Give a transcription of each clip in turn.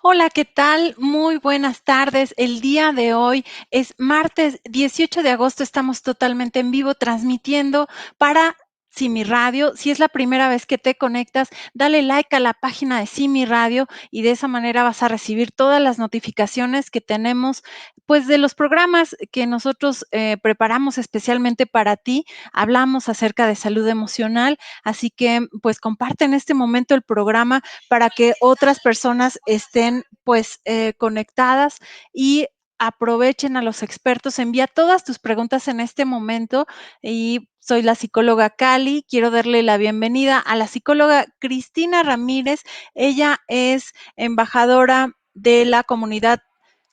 Hola, ¿qué tal? Muy buenas tardes. El día de hoy es martes 18 de agosto. Estamos totalmente en vivo transmitiendo para Simi Radio. Si es la primera vez que te conectas, dale like a la página de Simi Radio y de esa manera vas a recibir todas las notificaciones que tenemos, pues de los programas que nosotros preparamos especialmente para ti. Hablamos acerca de salud emocional, así que pues comparte en este momento el programa para que otras personas estén pues conectadas y aprovechen a los expertos. Envía todas tus preguntas en este momento y soy la psicóloga Cali. Quiero darle la bienvenida a la psicóloga Cristina Ramírez. Ella es embajadora de la comunidad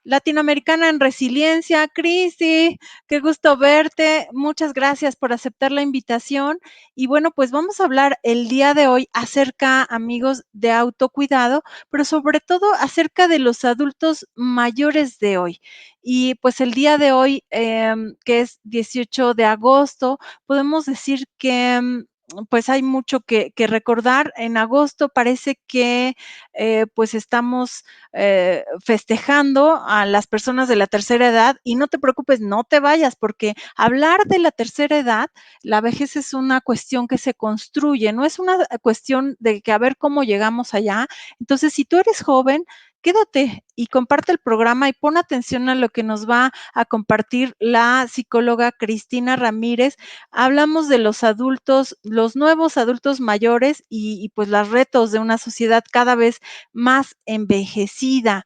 latinoamericana en resiliencia. Cristi, qué gusto verte. Muchas gracias por aceptar la invitación. Y bueno, pues vamos a hablar el día de hoy acerca, amigos, de autocuidado, pero sobre todo acerca de los adultos mayores de hoy. Y pues el día de hoy, que es 18 de agosto, podemos decir que pues hay mucho que recordar. En agosto parece que pues estamos festejando a las personas de la tercera edad y no te preocupes, no te vayas, porque hablar de la tercera edad, la vejez es una cuestión que se construye, no es una cuestión de que a ver cómo llegamos allá. Entonces, si tú eres joven, quédate y comparte el programa y pon atención a lo que nos va a compartir la psicóloga Cristina Ramírez. Hablamos de los adultos, los nuevos adultos mayores y pues los retos de una sociedad cada vez más envejecida.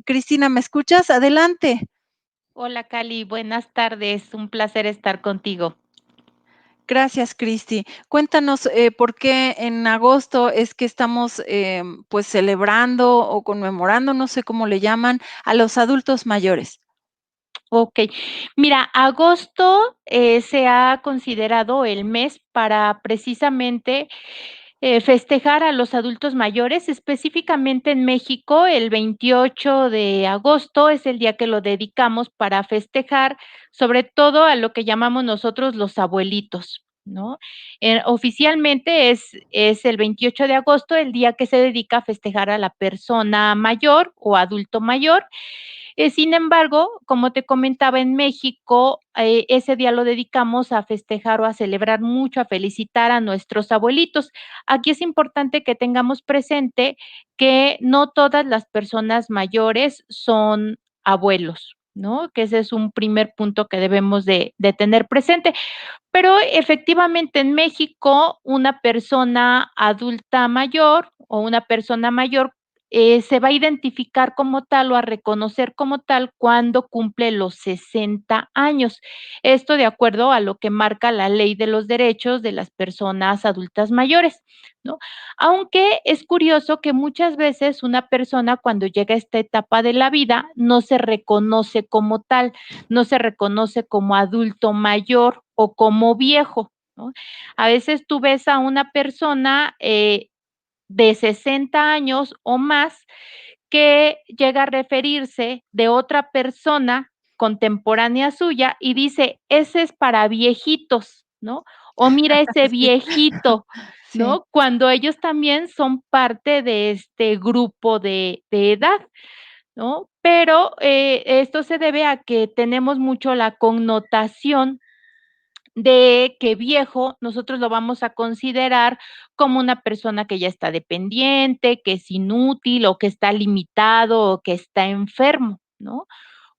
Cristina, ¿me escuchas? Adelante. Hola Cali, buenas tardes, un placer estar contigo. Gracias, Cristi. Cuéntanos por qué en agosto es que estamos pues celebrando o conmemorando, no sé cómo le llaman, a los adultos mayores. Ok, mira, agosto se ha considerado el mes para precisamente festejar a los adultos mayores, específicamente en México, el 28 de agosto es el día que lo dedicamos para festejar, sobre todo a lo que llamamos nosotros los abuelitos, ¿no? Oficialmente es el 28 de agosto el día que se dedica a festejar a la persona mayor o adulto mayor. Sin embargo, como te comentaba, en México, ese día lo dedicamos a festejar o a celebrar mucho, a felicitar a nuestros abuelitos. Aquí es importante que tengamos presente que no todas las personas mayores son abuelos, ¿no? Que ese es un primer punto que debemos de tener presente. Pero efectivamente en México, una persona adulta mayor o una persona mayor se va a identificar como tal o a reconocer como tal cuando cumple los 60 años. Esto de acuerdo a lo que marca la Ley de los Derechos de las Personas Adultas Mayores, ¿no? Aunque es curioso que muchas veces una persona cuando llega a esta etapa de la vida no se reconoce como tal, no se reconoce como adulto mayor o como viejo, ¿no? A veces tú ves a una persona de 60 años o más que llega a referirse de otra persona contemporánea suya y dice, ese es para viejitos, ¿no? O mira ese Sí, viejito, sí. ¿no? Cuando ellos también son parte de este grupo de edad, ¿no? Pero esto se debe a que tenemos mucho la connotación de que viejo nosotros lo vamos a considerar como una persona que ya está dependiente, que es inútil o que está limitado o que está enfermo, ¿no?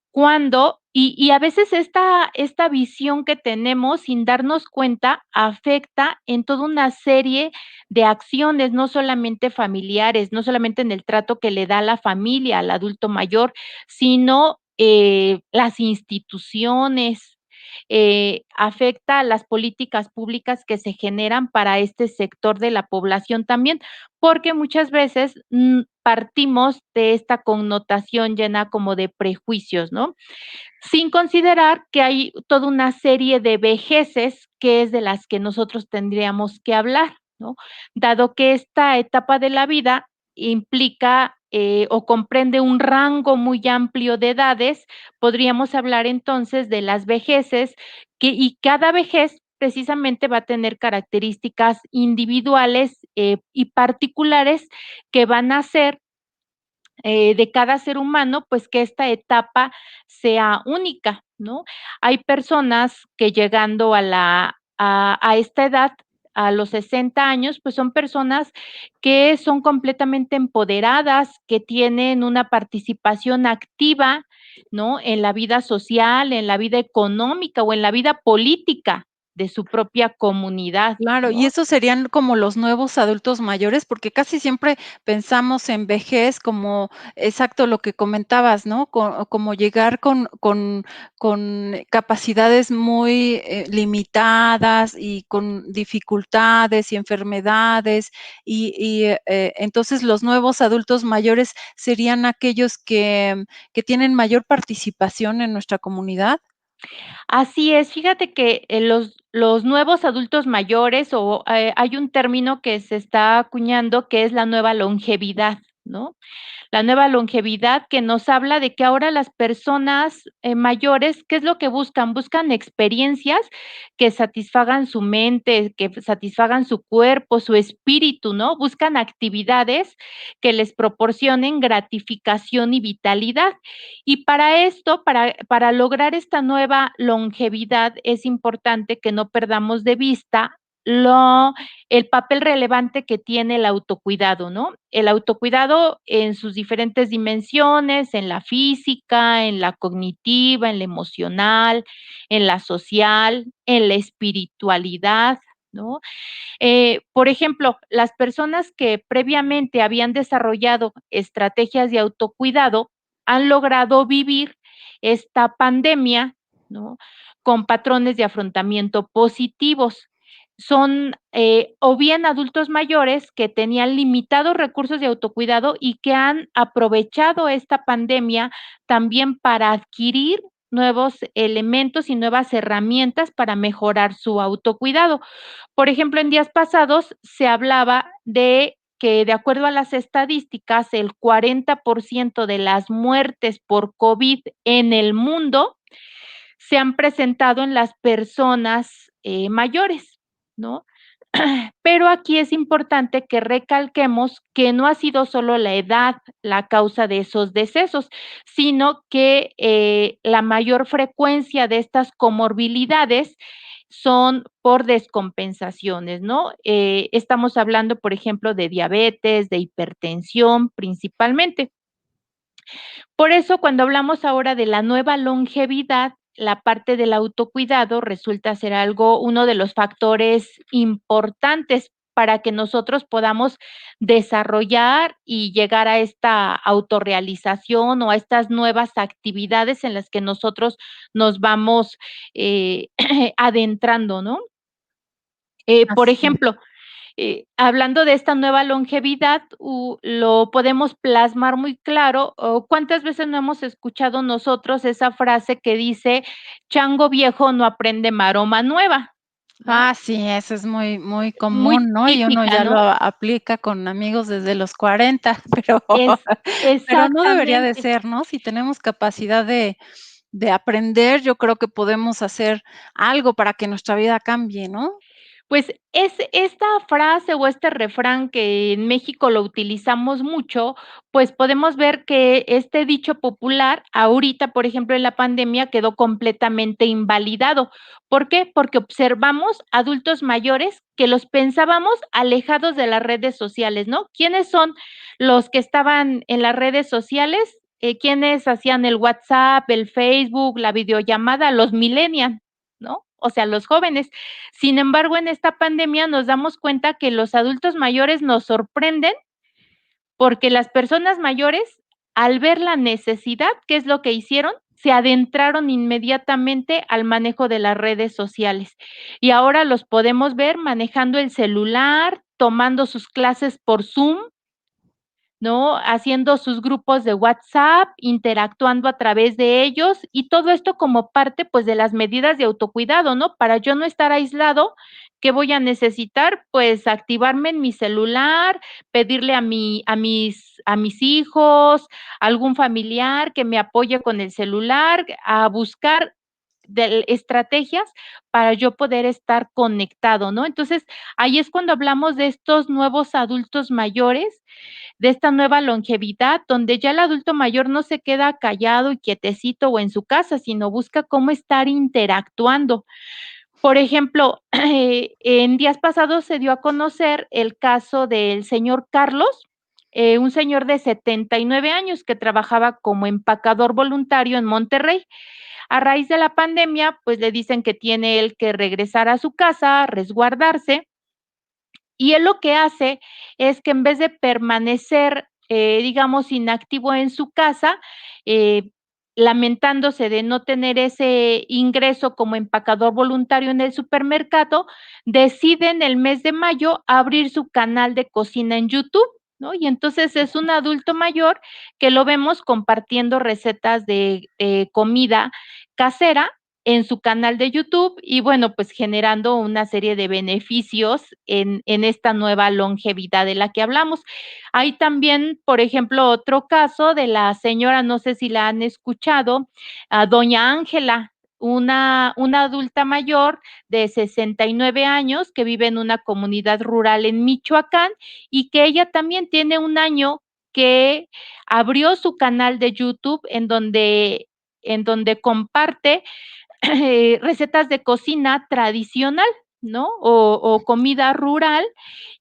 Cuando y a veces esta visión que tenemos sin darnos cuenta afecta en toda una serie de acciones, no solamente familiares, no solamente en el trato que le da la familia al adulto mayor, sino, las instituciones, afecta a las políticas públicas que se generan para este sector de la población también, porque muchas veces, partimos de esta connotación llena como de prejuicios, ¿no? Sin considerar que hay toda una serie de vejeces que es de las que nosotros tendríamos que hablar, ¿no? Dado que esta etapa de la vida implica, o comprende un rango muy amplio de edades, podríamos hablar entonces de las vejeces y cada vejez precisamente va a tener características individuales, y particulares que van a hacer de cada ser humano, pues que esta etapa sea única, ¿no? Hay personas que llegando a esta edad, a los 60 años, pues son personas que son completamente empoderadas, que tienen una participación activa, ¿no? En la vida social, en la vida económica o en la vida política de su propia comunidad, Claro, y ¿no? esos serían como los nuevos adultos mayores, porque casi siempre pensamos en vejez como exacto lo que comentabas, ¿no? Como llegar con capacidades muy, limitadas y con dificultades y enfermedades, entonces los nuevos adultos mayores serían aquellos que tienen mayor participación en nuestra comunidad. Así es, fíjate que, los nuevos adultos mayores o, hay un término que se está acuñando que es la nueva longevidad, ¿no? La nueva longevidad que nos habla de que ahora las personas, mayores, ¿qué es lo que buscan? Buscan experiencias que satisfagan su mente, que satisfagan su cuerpo, su espíritu, ¿no? Buscan actividades que les proporcionen gratificación y vitalidad. Y para esto, para lograr esta nueva longevidad, es importante que no perdamos de vista lo el papel relevante que tiene el autocuidado, ¿no? El autocuidado en sus diferentes dimensiones, en la física, en la cognitiva, en la emocional, en la social, en la espiritualidad, ¿no? Por ejemplo, las personas que previamente habían desarrollado estrategias de autocuidado han logrado vivir esta pandemia, ¿no? Con patrones de afrontamiento positivos. Son, o bien adultos mayores que tenían limitados recursos de autocuidado y que han aprovechado esta pandemia también para adquirir nuevos elementos y nuevas herramientas para mejorar su autocuidado. Por ejemplo, en días pasados se hablaba de que, de acuerdo a las estadísticas, el 40% de las muertes por COVID en el mundo se han presentado en las personas, mayores, ¿no? Pero aquí es importante que recalquemos que no ha sido solo la edad la causa de esos decesos, sino que, la mayor frecuencia de estas comorbilidades son por descompensaciones, ¿no? Estamos hablando, por ejemplo, de diabetes, de hipertensión, principalmente. Por eso, cuando hablamos ahora de la nueva longevidad, la parte del autocuidado resulta ser algo uno de los factores importantes para que nosotros podamos desarrollar y llegar a esta autorrealización o a estas nuevas actividades en las que nosotros nos vamos, adentrando, ¿no? Por Así es. ejemplo, hablando de esta nueva longevidad, lo podemos plasmar muy claro, o cuántas veces no hemos escuchado nosotros esa frase que dice: "Chango viejo no aprende maroma nueva", ¿no? Ah, sí, eso es muy muy Muy común, ¿no? Y uno típica, ya lo ¿no? aplica con amigos desde los 40, Es pero no debería de exactamente. ser, ¿no? Si tenemos capacidad de aprender, yo creo que podemos hacer algo para que nuestra vida cambie, ¿no? Pues, es esta frase o este refrán que en México lo utilizamos mucho, pues, podemos ver que este dicho popular ahorita, por ejemplo, en la pandemia quedó completamente invalidado, ¿por qué? Porque observamos adultos mayores que los pensábamos alejados de las redes sociales, ¿no? ¿Quiénes son los que estaban en las redes sociales? ¿Quiénes hacían el WhatsApp, el Facebook, la videollamada? Los millennial, ¿no? O sea, los jóvenes. Sin embargo, en esta pandemia nos damos cuenta que los adultos mayores nos sorprenden, porque las personas mayores, al ver la necesidad, ¿qué es lo que hicieron? Se adentraron inmediatamente al manejo de las redes sociales. Y ahora los podemos ver manejando el celular, tomando sus clases por Zoom, ¿no? Haciendo sus grupos de WhatsApp, interactuando a través de ellos y todo esto como parte, pues, de las medidas de autocuidado, ¿no? Para yo no estar aislado, ¿qué voy a necesitar? Pues, activarme en mi celular, pedirle a mis hijos, algún familiar que me apoye con el celular, a buscar de estrategias para yo poder estar conectado, ¿no? Entonces, ahí es cuando hablamos de estos nuevos adultos mayores, de esta nueva longevidad, donde ya el adulto mayor no se queda callado y quietecito o en su casa, sino busca cómo estar interactuando. Por ejemplo, en días pasados se dio a conocer el caso del señor Carlos, un señor de 79 años que trabajaba como empacador voluntario en Monterrey. A raíz de la pandemia, pues le dicen que tiene él que regresar a su casa, resguardarse, y él lo que hace es que en vez de permanecer, digamos, inactivo en su casa, eh, lamentándose de no tener ese ingreso como empacador voluntario en el supermercado, decide en el mes de mayo abrir su canal de cocina en YouTube, ¿no? Y entonces es un adulto mayor que lo vemos compartiendo recetas de comida casera en su canal de YouTube y bueno, pues generando una serie de beneficios en esta nueva longevidad de la que hablamos. Hay también, por ejemplo, otro caso de la señora, no sé si la han escuchado, a doña Ángela, una adulta mayor de 69 años que vive en una comunidad rural en Michoacán y que ella también tiene un año que abrió su canal de YouTube en donde comparte recetas de cocina tradicional, ¿no? O comida rural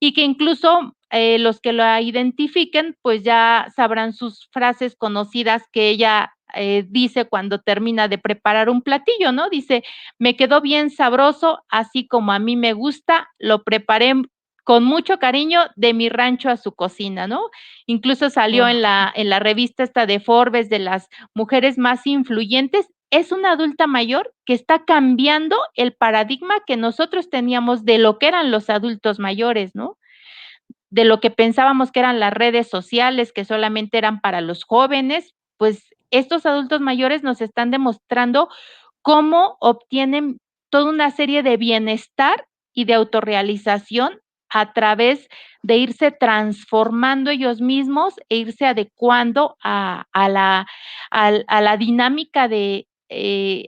y que incluso los que la identifiquen, pues ya sabrán sus frases conocidas que ella dice cuando termina de preparar un platillo, ¿no? Dice, me quedó bien sabroso, así como a mí me gusta, lo preparé con mucho cariño de mi rancho a su cocina, ¿no? Incluso salió Guau. en la revista esta de Forbes de las mujeres más influyentes. Es una adulta mayor que está cambiando el paradigma que nosotros teníamos de lo que eran los adultos mayores, ¿no? De lo que pensábamos que eran las redes sociales, que solamente eran para los jóvenes, pues estos adultos mayores nos están demostrando cómo obtienen toda una serie de bienestar y de autorrealización a través de irse transformando ellos mismos e irse adecuando a la dinámica de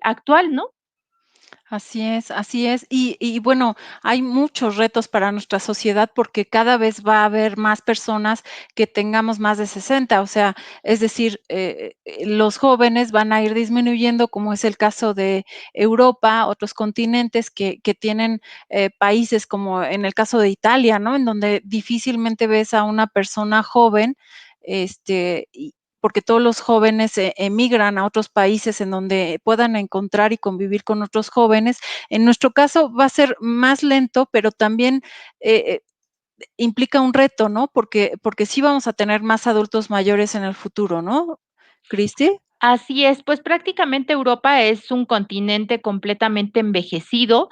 actual, ¿no? Así es, así es. Y bueno, hay muchos retos para nuestra sociedad porque cada vez va a haber más personas que tengamos más de 60, o sea, es decir, los jóvenes van a ir disminuyendo, como es el caso de Europa, otros continentes que tienen países como en el caso de Italia, ¿no? En donde difícilmente ves a una persona joven, porque todos los jóvenes emigran a otros países en donde puedan encontrar y convivir con otros jóvenes. En nuestro caso va a ser más lento, pero también implica un reto, ¿no? Porque sí vamos a tener más adultos mayores en el futuro, ¿no? ¿Cristi? Así es, pues prácticamente Europa es un continente completamente envejecido,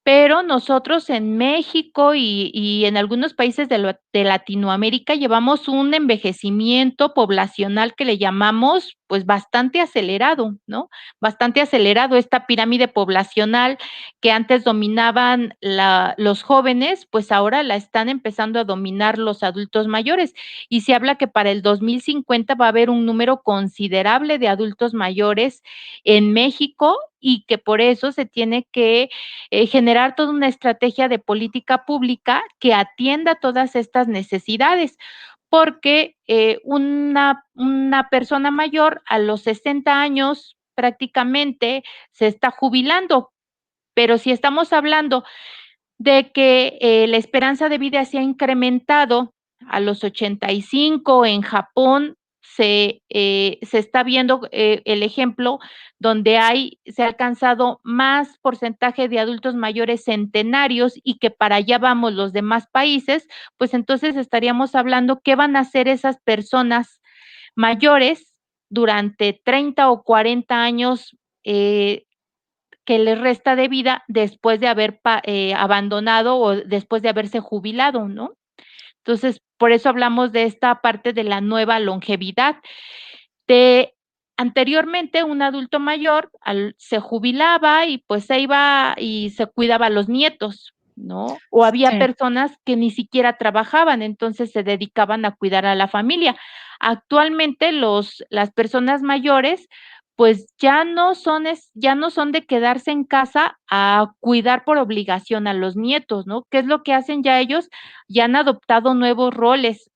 pero nosotros en México y en algunos países de Latinoamérica llevamos un envejecimiento poblacional que le llamamos, pues, bastante acelerado, ¿no? Bastante acelerado. Esta pirámide poblacional que antes dominaban los jóvenes, pues ahora la están empezando a dominar los adultos mayores. Y se habla que para el 2050 va a haber un número considerable de adultos mayores en México y que por eso se tiene que generar toda una estrategia de política pública que atienda todas estas necesidades, porque una persona mayor a los 60 años prácticamente se está jubilando, pero si estamos hablando de que la esperanza de vida se ha incrementado a los 85. En Japón se está viendo el ejemplo donde se ha alcanzado más porcentaje de adultos mayores centenarios y que para allá vamos los demás países, pues entonces estaríamos hablando qué van a hacer esas personas mayores durante 30 o 40 años que les resta de vida después de haber abandonado o después de haberse jubilado, ¿no? Entonces, por eso hablamos de esta parte de la nueva longevidad. De anteriormente, un adulto mayor se jubilaba y pues se iba y se cuidaba a los nietos, ¿no? O había Sí. personas que ni siquiera trabajaban, entonces se dedicaban a cuidar a la familia. Actualmente las personas mayores pues ya no son de quedarse en casa a cuidar por obligación a los nietos, ¿no? ¿Qué es lo que hacen ya ellos? Ya han adoptado nuevos roles,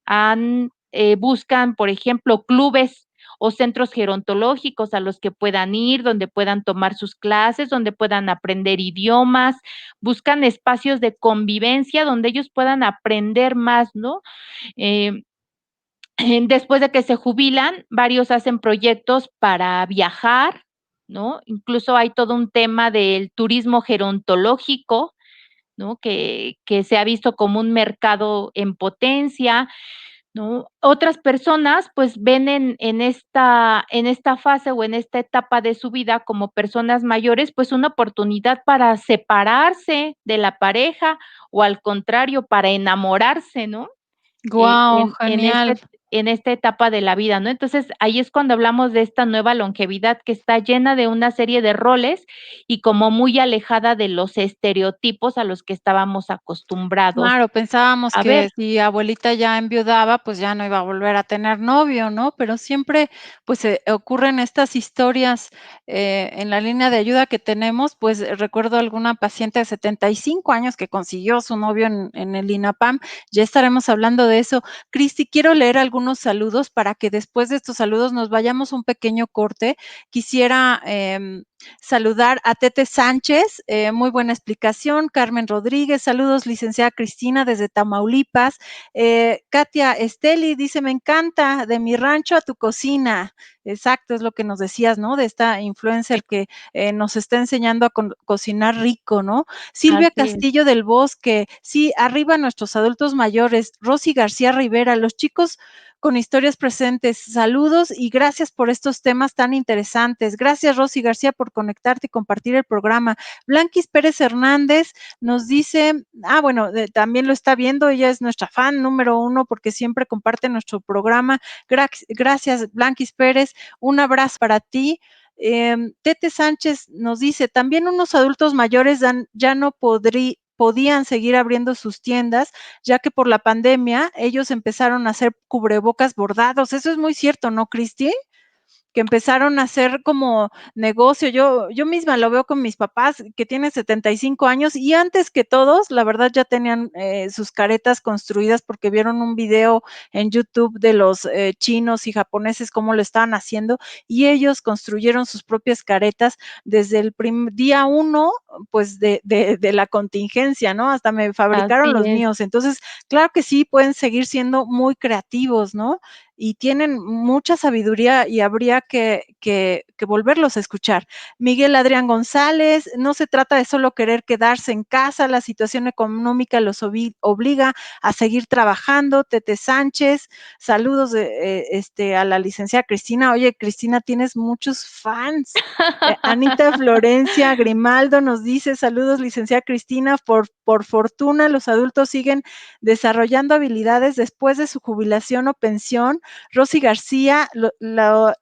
buscan, por ejemplo, clubes o centros gerontológicos a los que puedan ir, donde puedan tomar sus clases, donde puedan aprender idiomas, buscan espacios de convivencia donde ellos puedan aprender más, ¿no? Eh, Después de que se jubilan, varios hacen proyectos para viajar, ¿no? Incluso hay todo un tema del turismo gerontológico, ¿no? Que se ha visto como un mercado en potencia, ¿no? Otras personas, pues, ven en esta fase o en esta etapa de su vida como personas mayores, pues, una oportunidad para separarse de la pareja o al contrario, para enamorarse, ¿no? Eh, Guau, en en genial. este en esta etapa de la vida, ¿no? Entonces, ahí es cuando hablamos de esta nueva longevidad que está llena de una serie de roles y como muy alejada de los estereotipos a los que estábamos acostumbrados Claro, pensábamos a ver. que si abuelita ya enviudaba, pues ya no iba a volver a tener novio, ¿no? Pero siempre, pues, ocurren estas historias, en la línea de ayuda que tenemos, pues, recuerdo alguna paciente de 75 años que consiguió su novio en el INAPAM, ya estaremos hablando de eso. Cristi, quiero leer algunos saludos para que después de estos saludos nos vayamos a un pequeño corte. Quisiera, saludar a Tete Sánchez, muy buena explicación. Carmen Rodríguez, saludos, licenciada Cristina, desde Tamaulipas. Katia Esteli dice: Me encanta, de mi rancho a tu cocina. Exacto, es lo que nos decías, ¿no? De esta influencer que nos está enseñando a cocinar rico, ¿no? Silvia Así es. Castillo del Bosque, sí, arriba nuestros adultos mayores. Rosy García Rivera, los chicos con historias presentes. Saludos y gracias por estos temas tan interesantes. Gracias, Rosy García, por conectarte y compartir el programa. Blanquis Pérez Hernández nos dice, bueno, también lo está viendo, ella es nuestra fan número uno porque siempre comparte nuestro programa. Gracias, Blanquis Pérez. Un abrazo para ti. Tete Sánchez nos dice, también unos adultos mayores ya no podían seguir abriendo sus tiendas, ya que por la pandemia ellos empezaron a hacer cubrebocas bordados. Eso es muy cierto, ¿no, Cristi? Que empezaron a hacer como negocio. Yo misma lo veo con mis papás, que tienen 75 años, y antes que todos, la verdad, ya tenían, sus caretas construidas, porque vieron un video en YouTube de los, chinos y japoneses cómo lo estaban haciendo, y ellos construyeron sus propias caretas desde el día uno, pues, de la contingencia, ¿no? Hasta me fabricaron Así los es. míos. Entonces, claro que sí, pueden seguir siendo muy creativos, ¿no? Y tienen mucha sabiduría y habría que volverlos a escuchar. Miguel Adrián González, no se trata de solo querer quedarse en casa, la situación económica los obliga a seguir trabajando. Tete Sánchez, saludos a la licenciada Cristina. Oye, Cristina, tienes muchos fans. Anita Florencia Grimaldo nos dice, saludos, licenciada Cristina, por fortuna los adultos siguen desarrollando habilidades después de su jubilación o pensión. Rosy García,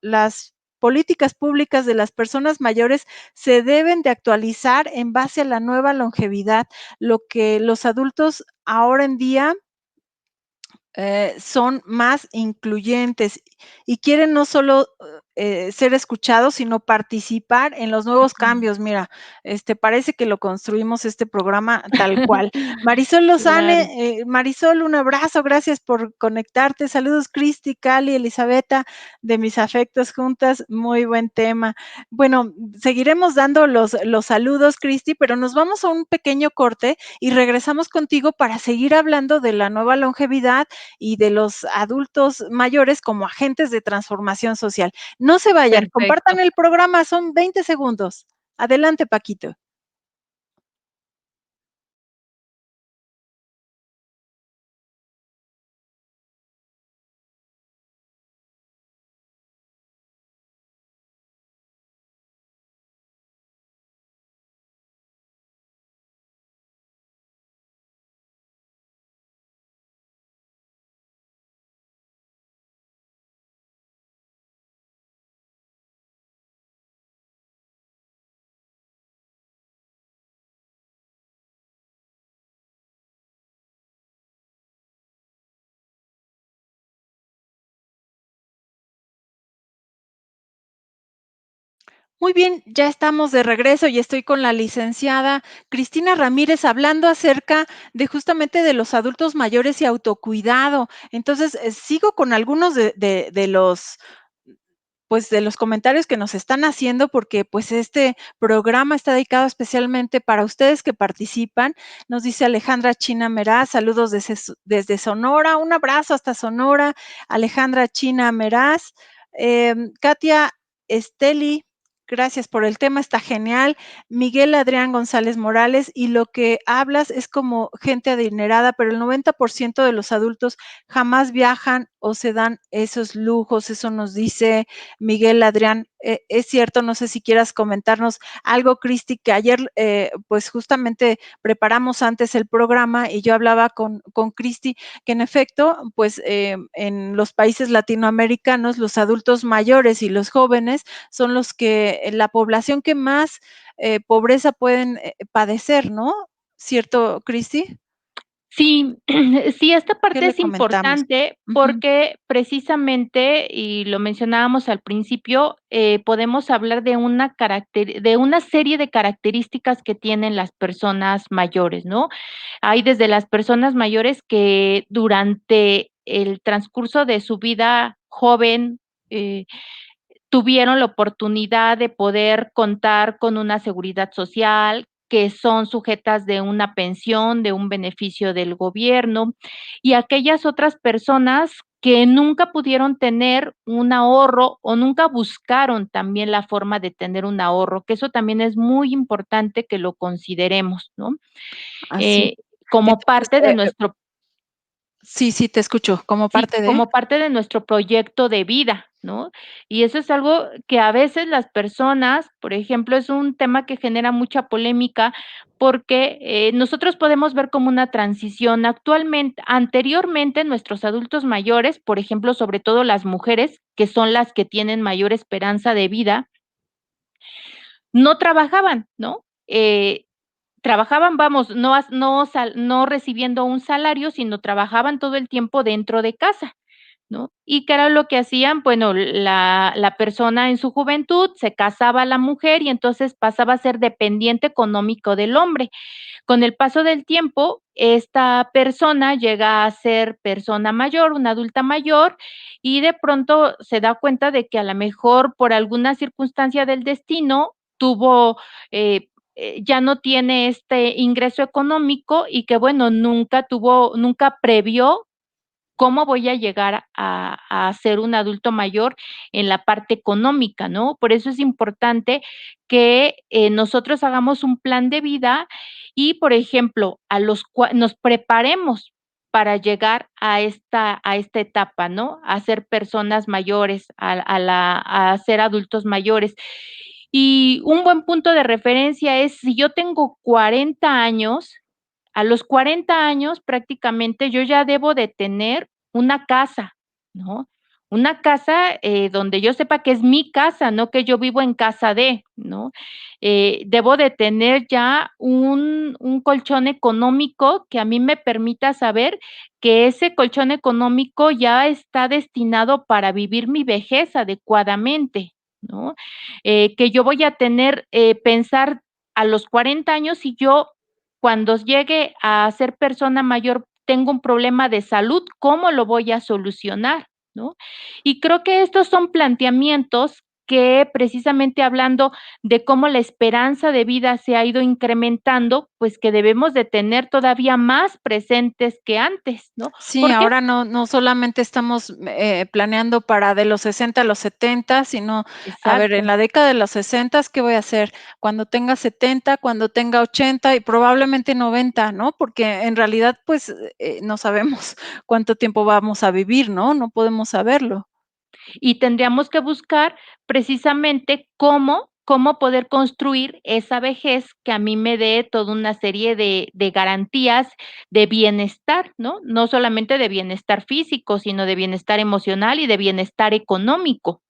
las políticas públicas de las personas mayores se deben de actualizar en base a la nueva longevidad, lo que los adultos ahora en día son más incluyentes y quieren no solo ser escuchados, sino participar en los nuevos Ujú. cambios. Mira, parece que lo construimos este programa tal cual. Marisol Claro. Lozane, Marisol, un abrazo, gracias por conectarte. Saludos, Cristi, Cali, Elizabeta, de mis afectos juntas, muy buen tema. Bueno, seguiremos dando los saludos, Cristi, pero nos vamos a un pequeño corte y regresamos contigo para seguir hablando de la nueva longevidad y de los adultos mayores como agentes de transformación social. No se vayan, Perfecto. compartan el programa, son 20 segundos. Adelante, Paquito. Muy bien, ya estamos de regreso y estoy con la licenciada Cristina Ramírez hablando acerca de justamente de los adultos mayores y autocuidado. Entonces, sigo con algunos de los pues, de los comentarios que nos están haciendo, porque, pues, este programa está dedicado especialmente para ustedes que participan. Nos dice Alejandra China Meraz, saludos desde Sonora, un abrazo hasta Sonora, Alejandra China Meraz. Katia Esteli, gracias por el tema, está genial. Miguel Adrián González Morales, y lo que hablas es como gente adinerada, pero el 90% de los adultos jamás viajan o se dan esos lujos, eso nos dice Miguel Adrián. Es cierto, no sé si quieras comentarnos algo, Cristi, que ayer, pues justamente preparamos antes el programa y yo hablaba con Cristi, que en efecto, pues en los países latinoamericanos, los adultos mayores y los jóvenes son los que, la población que más pobreza pueden padecer, ¿no? ¿Cierto, Cristi? Sí, sí, esta ¿Qué parte le es comentamos? importante Ujú. porque precisamente, y lo mencionábamos al principio, podemos hablar de una serie de características que tienen las personas mayores, ¿no? Hay desde las personas mayores que durante el transcurso de su vida joven, eh, tuvieron la oportunidad de poder contar con una seguridad social, que son sujetas de una pensión, de un beneficio del gobierno, y aquellas otras personas que nunca pudieron tener un ahorro o nunca buscaron también la forma de tener un ahorro, que eso también es muy importante que lo consideremos, ¿no? Así. Eh, Como Entonces, parte de nuestro sí, sí, te escucho, como Sí, parte de. como parte de nuestro proyecto de vida, ¿no? Y eso es algo que a veces las personas, por ejemplo, es un tema que genera mucha polémica porque, nosotros podemos ver como una transición. Anteriormente, nuestros adultos mayores, por ejemplo, sobre todo las mujeres, que son las que tienen mayor esperanza de vida, no trabajaban, ¿no? Trabajaban, vamos, no recibiendo un salario, sino trabajaban todo el tiempo dentro de casa. ¿No? ¿Y qué era lo que hacían? Bueno, la persona en su juventud se casaba la mujer y entonces pasaba a ser dependiente económico del hombre. Con el paso del tiempo, esta persona llega a ser persona mayor, una adulta mayor, y de pronto se da cuenta de que a la mejor por alguna circunstancia del destino tuvo, ya no tiene este ingreso económico y que bueno, nunca previó cómo voy a llegar a ser un adulto mayor en la parte económica, ¿no? Por eso es importante que, nosotros hagamos un plan de vida y, por ejemplo, nos preparemos para llegar a esta etapa, ¿no? A ser personas mayores, a ser adultos mayores. Y un buen punto de referencia es, si yo tengo 40 años, a los 40 años prácticamente yo ya debo de tener una casa, ¿no? Una casa, donde yo sepa que es mi casa, no que yo vivo en casa de, ¿no? Debo de tener ya un colchón económico que a mí me permita saber que ese colchón económico ya está destinado para vivir mi vejez adecuadamente, ¿no? Que yo voy a tener, pensar a los 40 años, si yo cuando llegue a ser persona mayor tengo un problema de salud, ¿cómo lo voy a solucionar?, ¿no? Y creo que estos son planteamientos que, precisamente hablando de cómo la esperanza de vida se ha ido incrementando, pues, que debemos de tener todavía más presentes que antes, ¿no? Sí, ¿Por qué? ahora no solamente estamos, planeando para de los 60 a los 70, sino, a ver, en Exacto. la década de los 60, ¿qué voy a hacer? Cuando tenga 70, cuando tenga 80 y probablemente 90, ¿no? Porque en realidad, pues, no sabemos cuánto tiempo vamos a vivir, ¿no? No podemos saberlo. Y tendríamos que buscar precisamente cómo poder construir esa vejez que a mí me dé toda una serie de garantías de bienestar, ¿no? No solamente de bienestar físico, sino de bienestar emocional y de bienestar económico,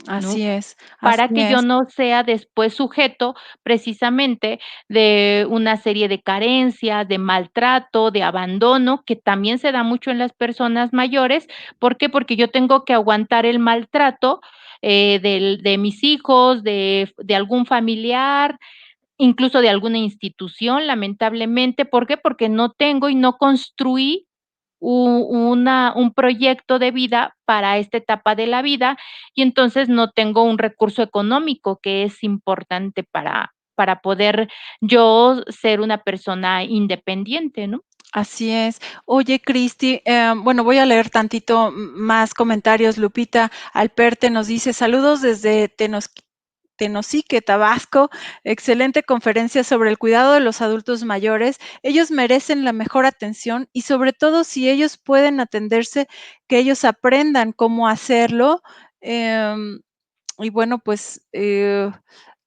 ¿no? Así es, Para así que yo es. no sea después sujeto precisamente de una serie de carencias, de maltrato, de abandono, que también se da mucho en las personas mayores. ¿Por qué? Porque yo tengo que aguantar el maltrato, de mis hijos, de algún familiar, incluso de alguna institución, lamentablemente, ¿por qué? Porque no tengo y no construí un proyecto de vida para esta etapa de la vida, y entonces no tengo un recurso económico que es importante para poder yo ser una persona independiente, ¿no? Así es. Oye, Cristi, bueno, voy a leer tantito más comentarios. Lupita Alperte nos dice, saludos desde Tenosique, Tabasco. Excelente conferencia sobre el cuidado de los adultos mayores. Ellos merecen la mejor atención y sobre todo si ellos pueden atenderse, que ellos aprendan cómo hacerlo. Em, y bueno, pues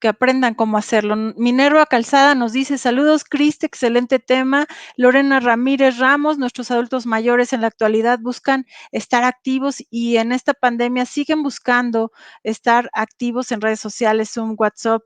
que aprendan cómo hacerlo. Minerva Calzada nos dice, saludos Cristi, excelente tema. Lorena Ramírez Ramos, nuestros adultos mayores en la actualidad buscan estar activos y en esta pandemia siguen buscando estar activos en redes sociales, Zoom, WhatsApp,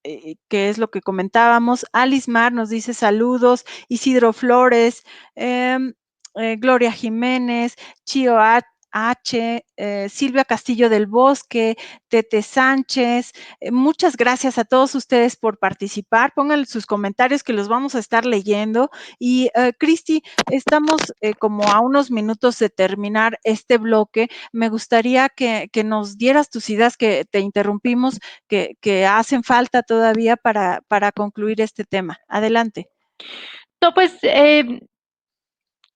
que es lo que comentábamos. Alice Mar nos dice saludos, Isidro Flores, Gloria Jiménez, Chio H, Silvia Castillo del Bosque, Tete Sánchez. Muchas gracias a todos ustedes por participar. Pongan sus comentarios que los vamos a estar leyendo. Y Cristi, estamos como a unos minutos de terminar este bloque. Me gustaría que nos dieras tus ideas, que te interrumpimos, que hacen falta todavía para concluir este tema. Adelante. No, pues,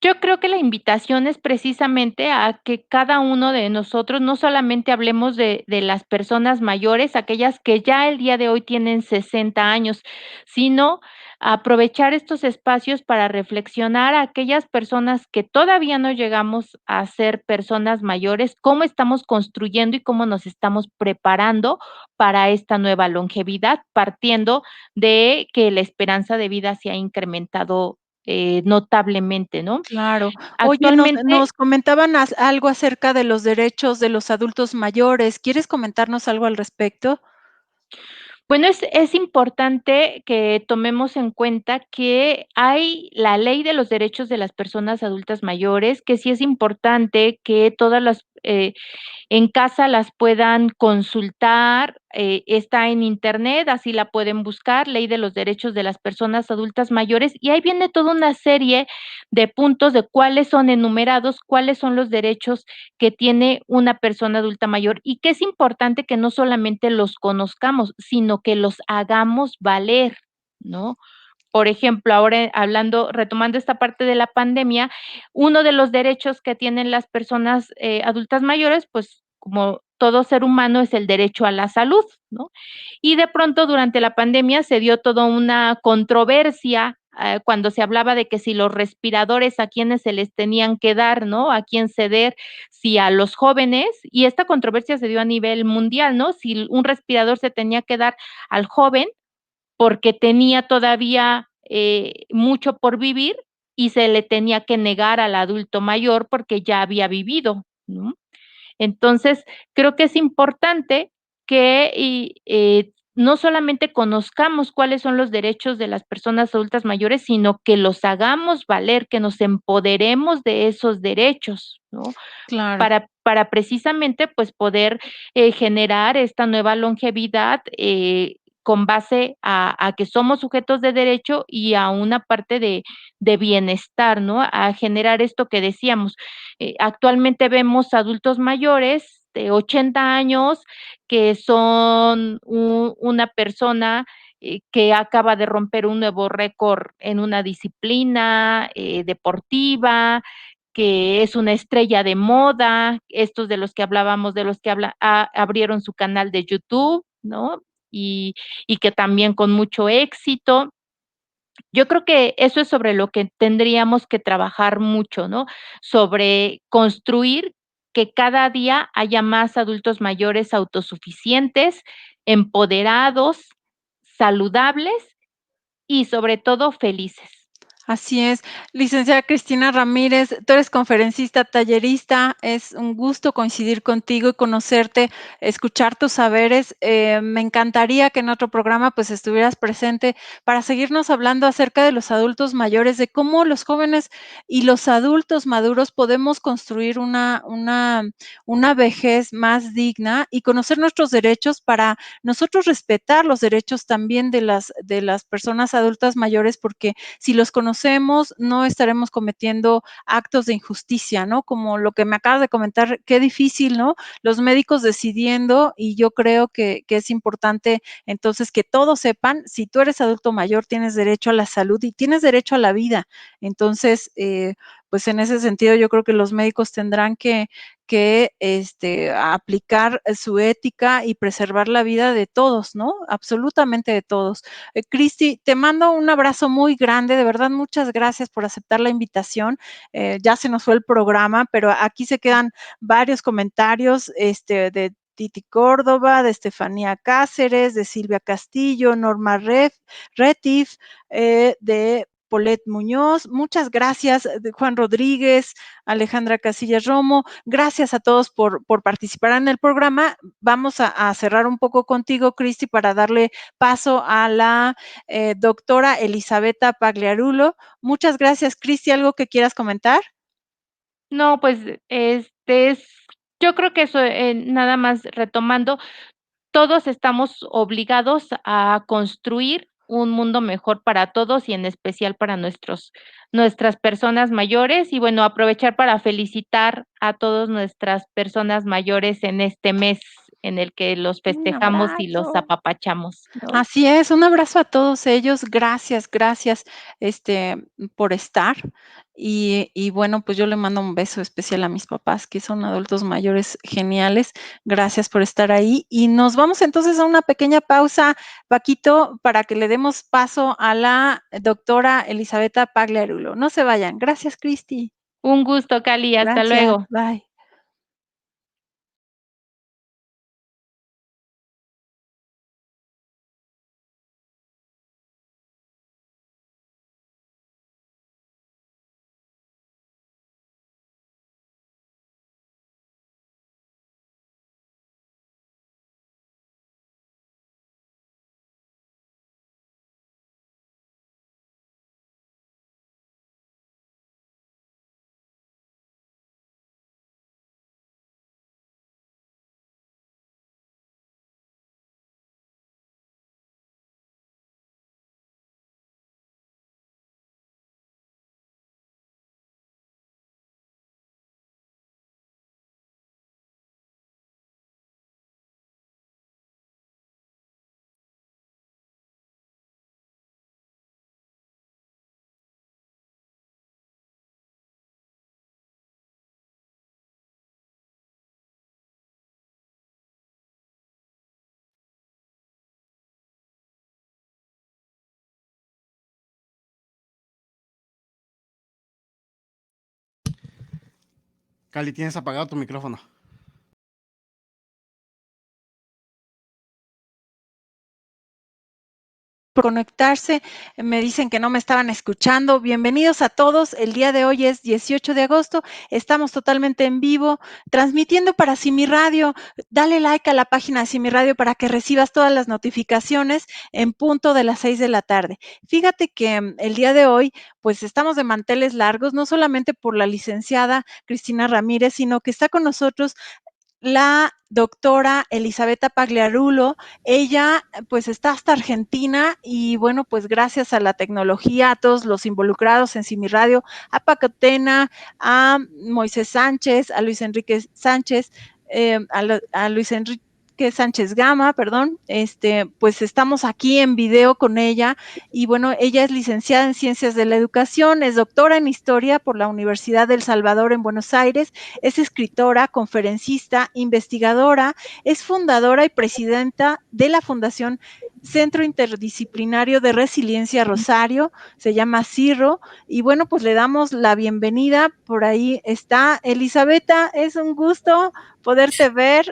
yo creo que la invitación es precisamente a que cada uno de nosotros no solamente hablemos de las personas mayores, aquellas que ya el día de hoy tienen 60 años, sino aprovechar estos espacios para reflexionar a aquellas personas que todavía no llegamos a ser personas mayores, cómo estamos construyendo y cómo nos estamos preparando para esta nueva longevidad, partiendo de que la esperanza de vida se ha incrementado, notablemente, ¿no? Claro. Oye, Actualmente, nos comentaban algo acerca de los derechos de los adultos mayores. ¿Quieres comentarnos algo al respecto? bueno, es importante que tomemos en cuenta que hay la Ley de los Derechos de las Personas Adultas Mayores, que sí es importante que todas las, en casa las puedan consultar, está en Internet, así la pueden buscar, Ley de los Derechos de las Personas Adultas Mayores, y ahí viene toda una serie de puntos de cuáles son enumerados, cuáles son los derechos que tiene una persona adulta mayor, y que es importante que no solamente los conozcamos, sino que los hagamos valer, ¿no? Por ejemplo, ahora hablando, retomando esta parte de la pandemia, uno de los derechos que tienen las personas, adultas mayores, pues, como todo ser humano, es el derecho a la salud, ¿no? Y de pronto, durante la pandemia se dio toda una controversia, cuando se hablaba de que si los respiradores a quiénes se les tenían que dar, ¿no? A quién ceder, si a los jóvenes, y esta controversia se dio a nivel mundial, ¿no? Si un respirador se tenía que dar al joven porque tenía todavía, mucho por vivir y se le tenía que negar al adulto mayor porque ya había vivido, ¿no? Entonces, creo que es importante que no solamente conozcamos cuáles son los derechos de las personas adultas mayores, sino que los hagamos valer, que nos empoderemos de esos derechos, ¿no? Claro. Para precisamente, pues, poder, generar esta nueva longevidad, con base a que somos sujetos de derecho y a una parte de bienestar, ¿no? A generar esto que decíamos. Actualmente vemos adultos mayores de 80 años que son una persona, que acaba de romper un nuevo récord en una disciplina, deportiva, que es una estrella de moda, estos de los que hablábamos, de los que abrieron su canal de YouTube, ¿no? Y que también con mucho éxito. Yo creo que eso es sobre lo que tendríamos que trabajar mucho, ¿no? Sobre construir que cada día haya más adultos mayores autosuficientes, empoderados, saludables y sobre todo felices. Así es. Licenciada Cristina Ramírez, tú eres conferencista, tallerista, es un gusto coincidir contigo y conocerte, escuchar tus saberes. Me encantaría que en otro programa, pues, estuvieras presente para seguirnos hablando acerca de los adultos mayores, de cómo los jóvenes y los adultos maduros podemos construir una vejez más digna y conocer nuestros derechos para nosotros respetar los derechos también de las personas adultas mayores, porque si los conocemos, no estaremos cometiendo actos de injusticia, ¿no? Como lo que me acabas de comentar, qué difícil, ¿no? Los médicos decidiendo, y yo creo que es importante entonces que todos sepan, si tú eres adulto mayor, tienes derecho a la salud y tienes derecho a la vida. Entonces, pues en ese sentido, yo creo que los médicos tendrán que aplicar su ética y preservar la vida de todos, ¿no? Absolutamente de todos. Cristi, te mando un abrazo muy grande, de verdad, muchas gracias por aceptar la invitación. Ya se nos fue el programa, pero aquí se quedan varios comentarios de Titi Córdoba, de Estefanía Cáceres, de Silvia Castillo, Norma Retif, de Polet Muñoz, muchas gracias, de Juan Rodríguez, Alejandra Casillas Romo, gracias a todos por participar en el programa. Vamos a cerrar un poco contigo, Cristi, para darle paso a la doctora Elisabetta Pagliarulo. Muchas gracias, Cristi. ¿Algo que quieras comentar? No, pues, es yo creo que eso, nada más retomando, todos estamos obligados a construir un mundo mejor para todos y en especial para nuestras personas mayores y bueno, aprovechar para felicitar a todas nuestras personas mayores en este mes en el que los Un festejamos y los abrazo. apapachamos, ¿no? Así es, un abrazo a todos ellos. Gracias, gracias, por estar. Y bueno, pues yo le mando un beso especial a mis papás, que son adultos mayores geniales. Gracias por estar ahí. Y nos vamos entonces a una pequeña pausa, Paquito, para que le demos paso a la doctora Elisabetta Pagliarulo. No se vayan. Gracias, Cristi. Un gusto, Cali, hasta Gracias. luego. Bye. Cali, tienes apagado tu micrófono. Por conectarse, me dicen que no me estaban escuchando. Bienvenidos a todos. El día de hoy es 18 de agosto. Estamos totalmente en vivo, transmitiendo para Simi Radio. Dale like a la página de Simi Radio para que recibas todas las notificaciones en punto de las 6 de la tarde. Fíjate que el día de hoy, pues estamos de manteles largos, no solamente por la licenciada Cristina Ramírez, sino que está con nosotros la doctora Elisabetta Pagliarulo. Ella, pues, está hasta Argentina y, bueno, pues, gracias a la tecnología, a todos los involucrados en Simi Radio, a Pacotena, a Moisés Sánchez, a Luis Enrique Sánchez, a Luis Enrique Sánchez Gama, perdón, pues, estamos aquí en video con ella y, bueno, ella es licenciada en Ciencias de la Educación, es doctora en Historia por la Universidad del Salvador en Buenos Aires, es escritora, conferencista, investigadora, es fundadora y presidenta de la Fundación Centro Interdisciplinario de Resiliencia Rosario, se llama CIRRO, y bueno, pues le damos la bienvenida. Por ahí está Elisabetta, es un gusto poderte ver.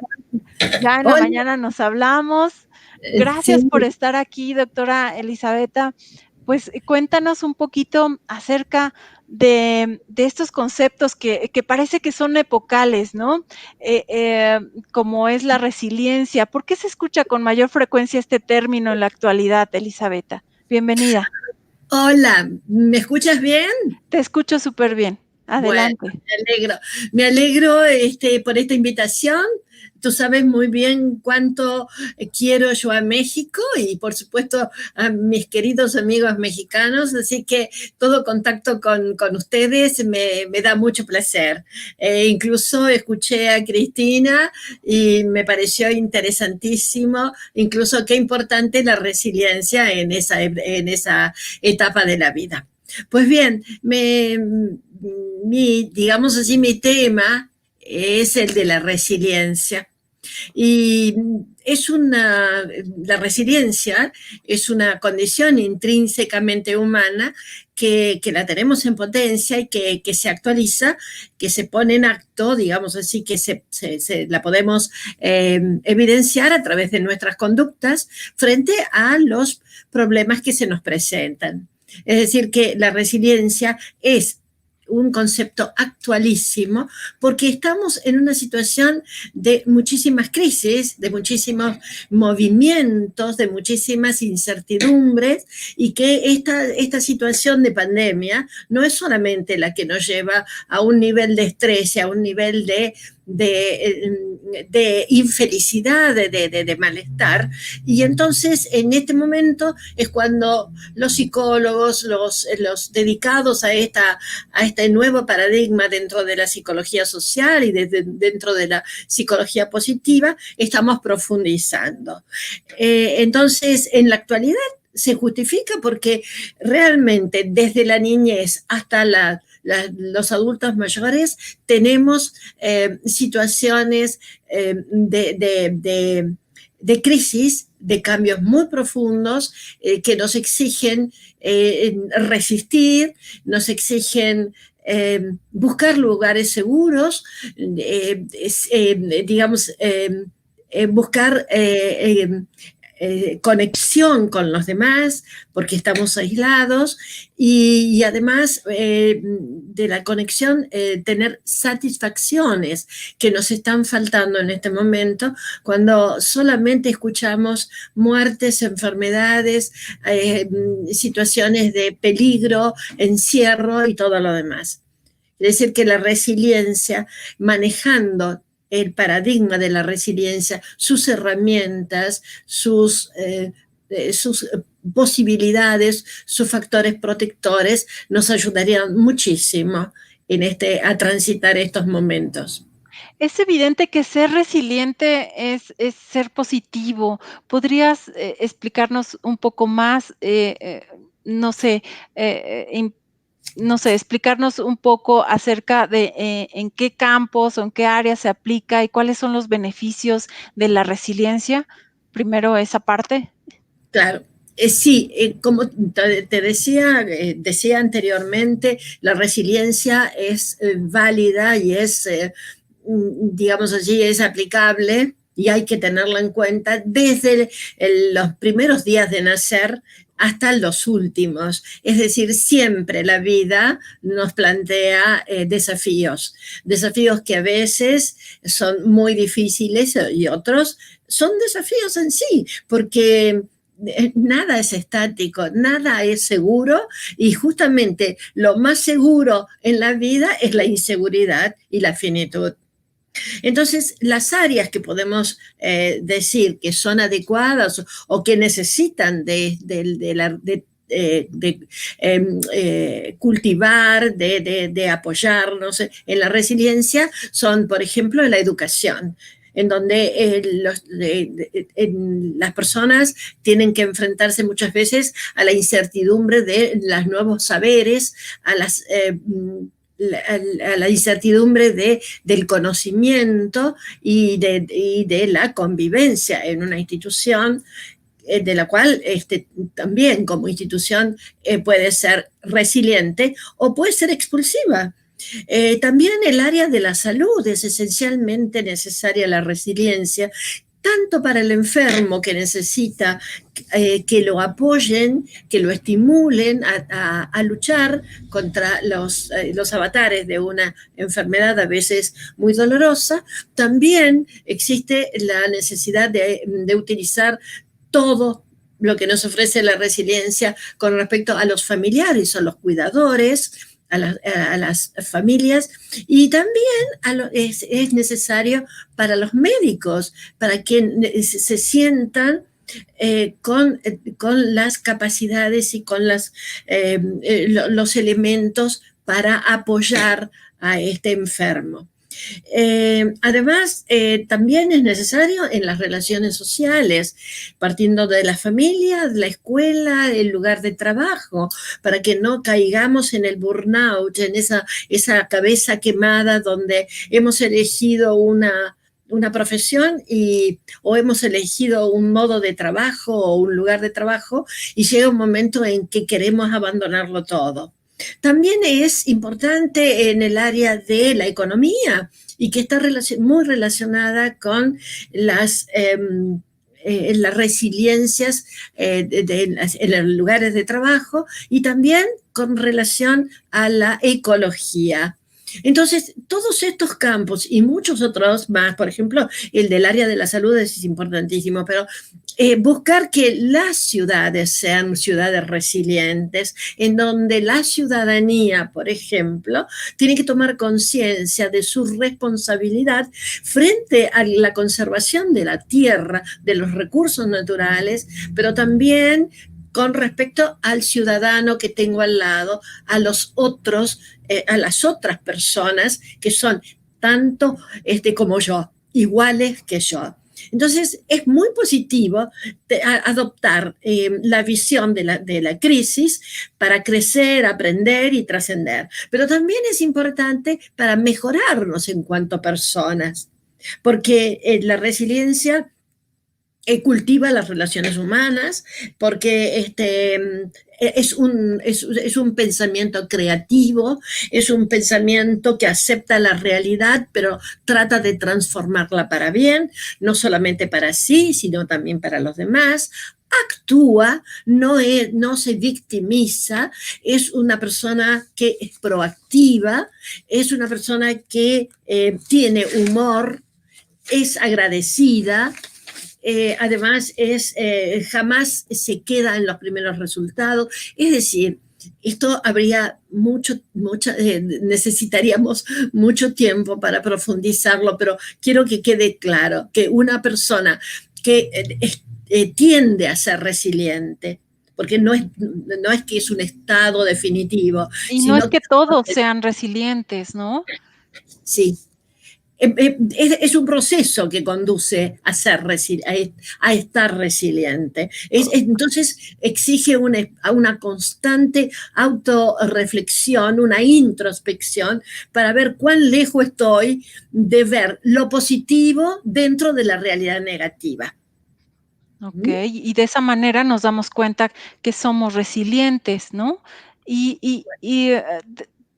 Ya en la Hola, mañana nos hablamos. Gracias sí, por estar aquí, doctora Elisabetta. pues cuéntanos un poquito acerca de estos conceptos que parece que son epocales, ¿no? Como es la resiliencia. ¿Por qué se escucha con mayor frecuencia este término en la actualidad, Elisabetta? Bienvenida. Hola, ¿me escuchas bien? Te escucho súper bien. Bueno, Adelante. me alegro por esta invitación. Tú sabes muy bien cuánto quiero yo a México y por supuesto a mis queridos amigos mexicanos, así que todo contacto con ustedes me da mucho placer. Incluso escuché a Cristina y me pareció interesantísimo, incluso qué importante la resiliencia en esa etapa de la vida. Pues bien, digamos así, mi tema es el de la resiliencia. Y la resiliencia es una condición intrínsecamente humana que la tenemos en potencia y que se actualiza, que se pone en acto, digamos así, que la podemos evidenciar a través de nuestras conductas frente a los problemas que se nos presentan. Es decir, que la resiliencia es un concepto actualísimo porque estamos en una situación de muchísimas crisis, de muchísimos movimientos, de muchísimas incertidumbres y que esta situación de pandemia no es solamente la que nos lleva a un nivel de estrés y a un nivel de infelicidad, de malestar. Y entonces, en este momento es cuando los psicólogos, los dedicados a este nuevo paradigma dentro de la psicología social y dentro de la psicología positiva, estamos profundizando. Entonces, en la actualidad se justifica porque realmente desde la niñez hasta los adultos mayores tenemos situaciones de crisis, de cambios muy profundos que nos exigen resistir, nos exigen buscar lugares seguros, digamos, buscar conexión con los demás, porque estamos aislados, y además de la conexión, tener satisfacciones que nos están faltando en este momento, cuando solamente escuchamos muertes, enfermedades, situaciones de peligro, encierro y todo lo demás. Es decir, que la resiliencia, manejando el paradigma de la resiliencia, sus herramientas, sus posibilidades, sus factores protectores, nos ayudarían muchísimo a transitar estos momentos. Es evidente que ser resiliente es ser positivo. ¿Podrías explicarnos un poco más, no sé, no sé, explicarnos un poco acerca de en qué campos o en qué áreas se aplica y cuáles son los beneficios de la resiliencia? Primero esa parte. Claro. Sí, como te decía anteriormente, la resiliencia es válida y es, digamos así, es aplicable y hay que tenerla en cuenta desde los primeros días de nacer hasta los últimos. Es decir, siempre la vida nos plantea desafíos que a veces son muy difíciles y otros son desafíos en sí, porque nada es estático, nada es seguro y justamente lo más seguro en la vida es la inseguridad y la finitud. Entonces, las áreas que podemos decir que son adecuadas o que necesitan de cultivar, de apoyarnos en la resiliencia son, por ejemplo, la educación, en donde las personas tienen que enfrentarse muchas veces a la incertidumbre de los nuevos saberes, a la incertidumbre del conocimiento y de la convivencia en una institución de la cual también como institución puede ser resiliente o puede ser expulsiva. También el área de la salud es esencialmente necesaria la resiliencia, tanto para el enfermo que necesita que lo apoyen, que lo estimulen a luchar contra los avatares de una enfermedad a veces muy dolorosa, también existe la necesidad de utilizar todo lo que nos ofrece la resiliencia con respecto a los familiares o los cuidadores, a las familias, y también es necesario para los médicos, para que se sientan con las capacidades y con los elementos para apoyar a este enfermo. Además, también es necesario en las relaciones sociales, partiendo de la familia, de la escuela, el lugar de trabajo, para que no caigamos en el burnout, en esa cabeza quemada donde hemos elegido una profesión o hemos elegido un modo de trabajo o un lugar de trabajo y llega un momento en que queremos abandonarlo todo. También es importante en el área de la economía y que está muy relacionada con las resiliencias en los lugares de trabajo y también con relación a la ecología. Entonces, todos estos campos y muchos otros más, por ejemplo, el del área de la salud es importantísimo, pero buscar que las ciudades sean ciudades resilientes, en donde la ciudadanía, por ejemplo, tiene que tomar conciencia de su responsabilidad frente a la conservación de la tierra, de los recursos naturales, pero también con respecto al ciudadano que tengo al lado, a los otros, a las otras personas que son tanto como yo, iguales que yo. Entonces, es muy positivo adoptar la visión de la crisis para crecer, aprender y trascender. Pero también es importante para mejorarnos en cuanto a personas, porque la resiliencia cultiva las relaciones humanas, porque es un pensamiento creativo, es un pensamiento que acepta la realidad, pero trata de transformarla para bien, no solamente para sí, sino también para los demás. Actúa, no se victimiza, es una persona que es proactiva, es una persona que tiene humor, es agradecida. Además, jamás se queda en los primeros resultados. Es decir, esto necesitaríamos mucho tiempo para profundizarlo, pero quiero que quede claro que una persona que tiende a ser resiliente, porque no es que es un estado definitivo. Y no es que todos sean resilientes, ¿no? Sí. Es un proceso que conduce a estar resiliente. Entonces exige una constante autorreflexión, una introspección para ver cuán lejos estoy de ver lo positivo dentro de la realidad negativa. Ok, y de esa manera nos damos cuenta que somos resilientes, ¿no?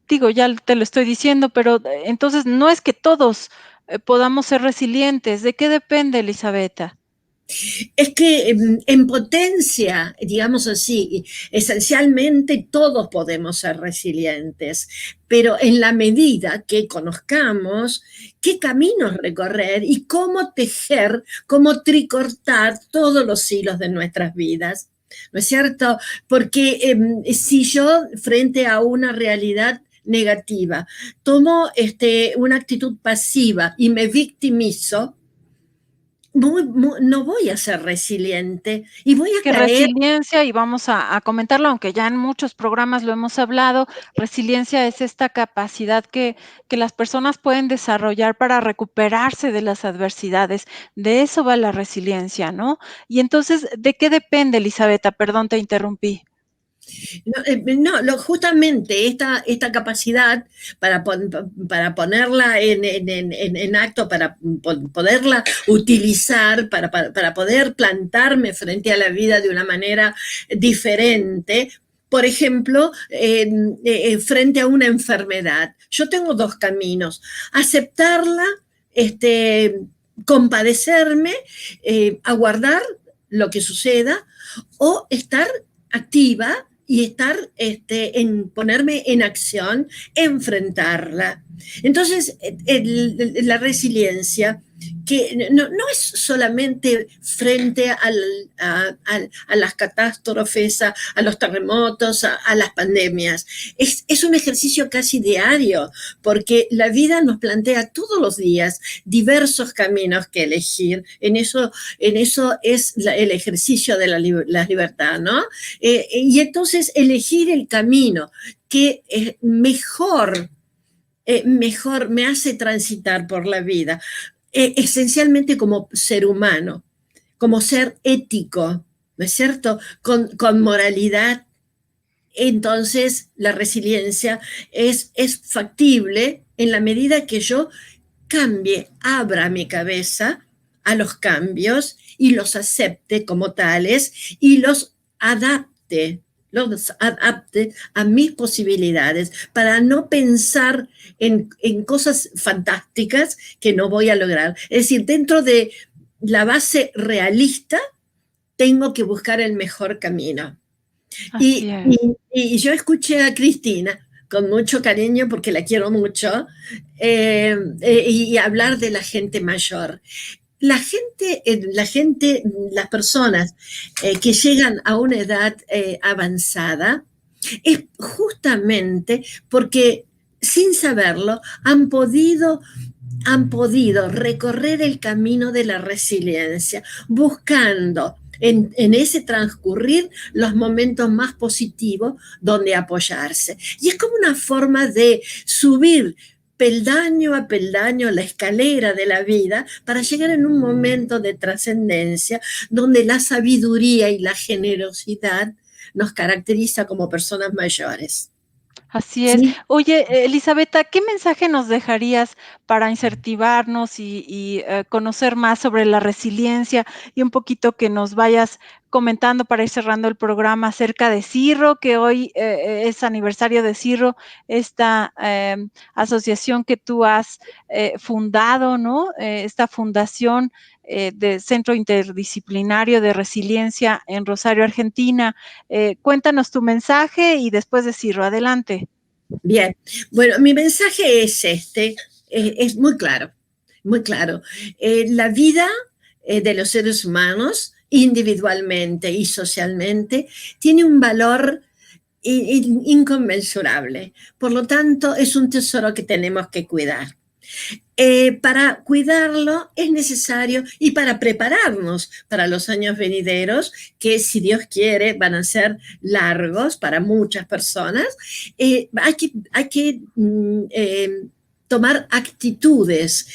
Digo, ya te lo estoy diciendo, pero entonces no es que todos podamos ser resilientes. ¿De qué depende, Elisabetta? Es que en potencia, digamos así, esencialmente todos podemos ser resilientes, pero en la medida que conozcamos qué caminos recorrer y cómo tejer, cómo tricortar todos los hilos de nuestras vidas. ¿No es cierto? Porque si yo frente a una realidad negativa tomo una actitud pasiva y me victimizo, no voy a ser resiliente y voy a Que caer. resiliencia, y vamos a comentarlo, aunque ya en muchos programas lo hemos hablado, resiliencia es esta capacidad que las personas pueden desarrollar para recuperarse de las adversidades. De eso va la resiliencia, ¿no? Y entonces, ¿de qué depende, Elisabetta? Perdón, te interrumpí. Justamente esta capacidad para ponerla en acto, para poderla utilizar, para poder plantarme frente a la vida de una manera diferente. Por ejemplo, frente a una enfermedad. Yo tengo dos caminos. Aceptarla, compadecerme, aguardar lo que suceda o estar activa y estar ponerme en acción, enfrentarla. Entonces, la resiliencia, que no es solamente frente a las catástrofes, a los terremotos, a las pandemias. Es un ejercicio casi diario, porque la vida nos plantea todos los días diversos caminos que elegir. En eso es el ejercicio de la libertad, ¿no? Y entonces elegir el camino que mejor me hace transitar por la vida, esencialmente como ser humano, como ser ético, ¿no es cierto? Con moralidad. Entonces la resiliencia es factible en la medida que yo abra mi cabeza a los cambios y los acepte como tales y los adapte a mis posibilidades, para no pensar en cosas fantásticas que no voy a lograr. Es decir, dentro de la base realista, tengo que buscar el mejor camino. Y yo escuché a Cristina con mucho cariño, porque la quiero mucho, y hablar de la gente mayor. Las personas que llegan a una edad avanzada, es justamente porque, sin saberlo, han podido recorrer el camino de la resiliencia, buscando en ese transcurrir los momentos más positivos donde apoyarse. Y es como una forma de subir peldaño a peldaño la escalera de la vida para llegar en un momento de trascendencia donde la sabiduría y la generosidad nos caracteriza como personas mayores. Así es. ¿Sí? Oye, Elisabetta, ¿qué mensaje nos dejarías para incentivarnos y conocer más sobre la resiliencia, y un poquito que nos vayas comentando para ir cerrando el programa acerca de CIRRO, que hoy es aniversario de CIRRO, esta asociación que tú has fundado, ¿no? Esta fundación de Centro Interdisciplinario de Resiliencia en Rosario, Argentina. Cuéntanos tu mensaje y después de CIRRO, adelante. Bien, bueno, mi mensaje es es muy claro, muy claro. La vida de los seres humanos, individualmente y socialmente, tiene un valor inconmensurable. Por lo tanto, es un tesoro que tenemos que cuidar. Para cuidarlo es necesario, y para prepararnos para los años venideros, que si Dios quiere van a ser largos para muchas personas, hay que tomar actitudes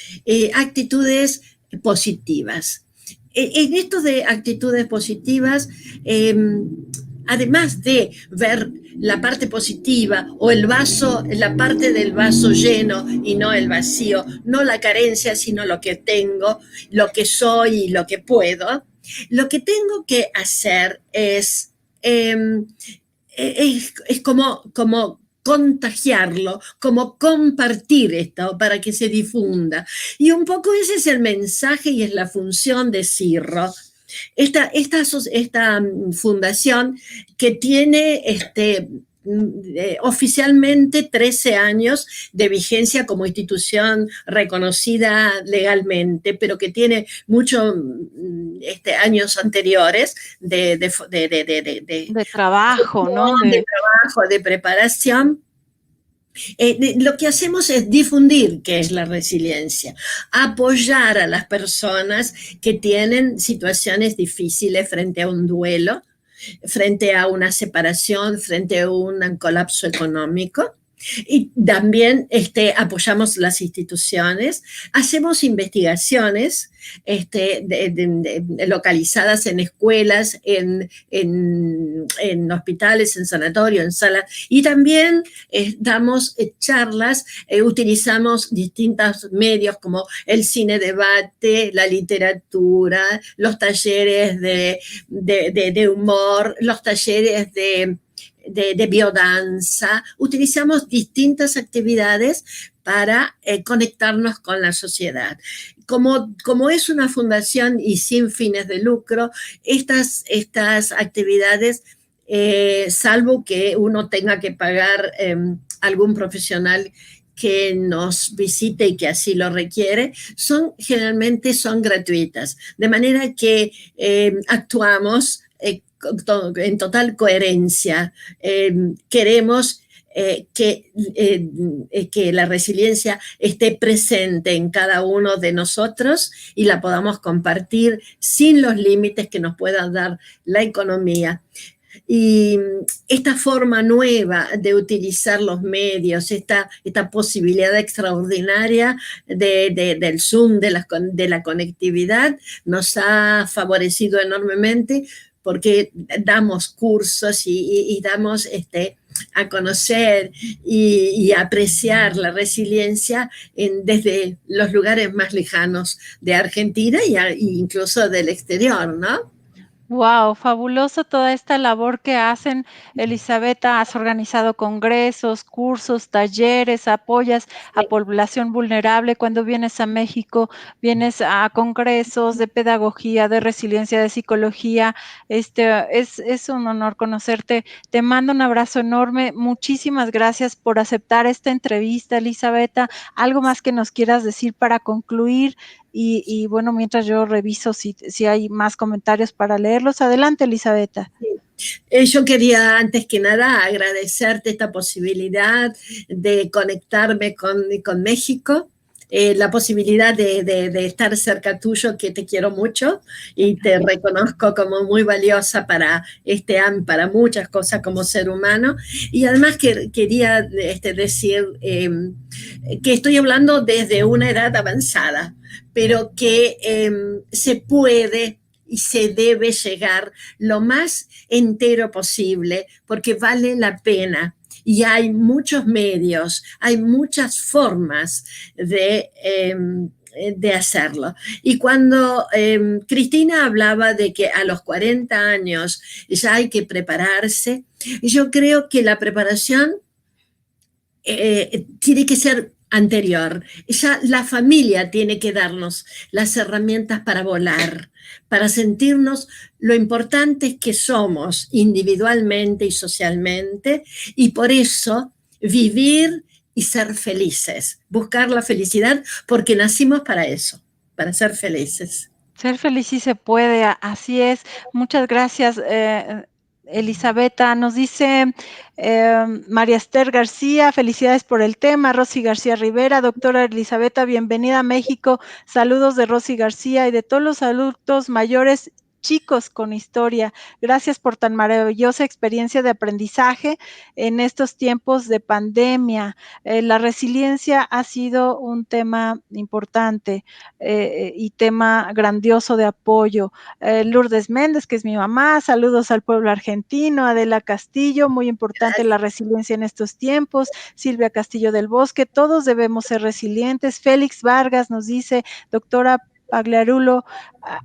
positivas. En esto de actitudes positivas, además de ver la parte positiva o la parte del vaso lleno y no el vacío, no la carencia, sino lo que tengo, lo que soy y lo que puedo, lo que tengo que hacer es como contagiarlo, como compartir esto para que se difunda. Y un poco ese es el mensaje y es la función de CIRRO. Esta fundación que tiene oficialmente 13 años de vigencia como institución reconocida legalmente, pero que tiene muchos años anteriores de trabajo, ¿no? De trabajo, de preparación. Lo que hacemos es difundir qué es la resiliencia, apoyar a las personas que tienen situaciones difíciles frente a un duelo, frente a una separación, frente a un colapso económico. Y también apoyamos las instituciones, hacemos investigaciones localizadas en escuelas, en hospitales, en sanatorios, en salas, y también damos charlas, utilizamos distintos medios como el cine debate, la literatura, los talleres de humor, los talleres de biodanza. Utilizamos distintas actividades para conectarnos con la sociedad. Como es una fundación y sin fines de lucro, estas actividades, salvo que uno tenga que pagar algún profesional que nos visite y que así lo requiere, generalmente son gratuitas, de manera que actuamos en total coherencia. Queremos que la resiliencia esté presente en cada uno de nosotros y la podamos compartir sin los límites que nos pueda dar la economía. Y esta forma nueva de utilizar los medios, esta posibilidad extraordinaria del Zoom, de la conectividad, nos ha favorecido enormemente porque damos cursos y damos a conocer y apreciar la resiliencia desde los lugares más lejanos de Argentina e incluso del exterior, ¿no? Wow, fabuloso toda esta labor que hacen, Elisabetta. Has organizado congresos, cursos, talleres, apoyas a Sí. población vulnerable. Cuando vienes a México, vienes a congresos de pedagogía, de resiliencia, de psicología. Es un honor conocerte. Te mando un abrazo enorme. Muchísimas gracias por aceptar esta entrevista, Elisabetta. ¿Algo más que nos quieras decir para concluir? Y bueno, mientras yo reviso si hay más comentarios para leerlos. Adelante, Elisabetta. Yo quería antes que nada agradecerte esta posibilidad de conectarme con México, la posibilidad de estar cerca tuyo, que te quiero mucho y te reconozco como muy valiosa para para muchas cosas como ser humano. Y además quería decir que estoy hablando desde una edad avanzada, pero que se puede y se debe llegar lo más entero posible, porque vale la pena. Y hay muchos medios, hay muchas formas de hacerlo. Y cuando Cristina hablaba de que a los 40 años ya hay que prepararse, yo creo que la preparación tiene que ser anterior. Ya la familia tiene que darnos las herramientas para volar, para sentirnos lo importantes que somos individualmente y socialmente, y por eso vivir y ser felices, buscar la felicidad, porque nacimos para eso, para ser felices. Ser feliz sí se puede, así es. Muchas gracias, Elisabetta. Nos dice María Esther García, felicidades por el tema. Rosy García Rivera, doctora Elisabetta, bienvenida a México. Saludos de Rosy García y de todos los adultos mayores, chicos con historia. Gracias por tan maravillosa experiencia de aprendizaje en estos tiempos de pandemia. La resiliencia ha sido un tema importante y tema grandioso de apoyo. Lourdes Méndez, que es mi mamá, saludos al pueblo argentino. Adela Castillo, muy importante la resiliencia en estos tiempos. Silvia Castillo del Bosque, todos debemos ser resilientes. Félix Vargas nos dice, doctora Pagliarulo,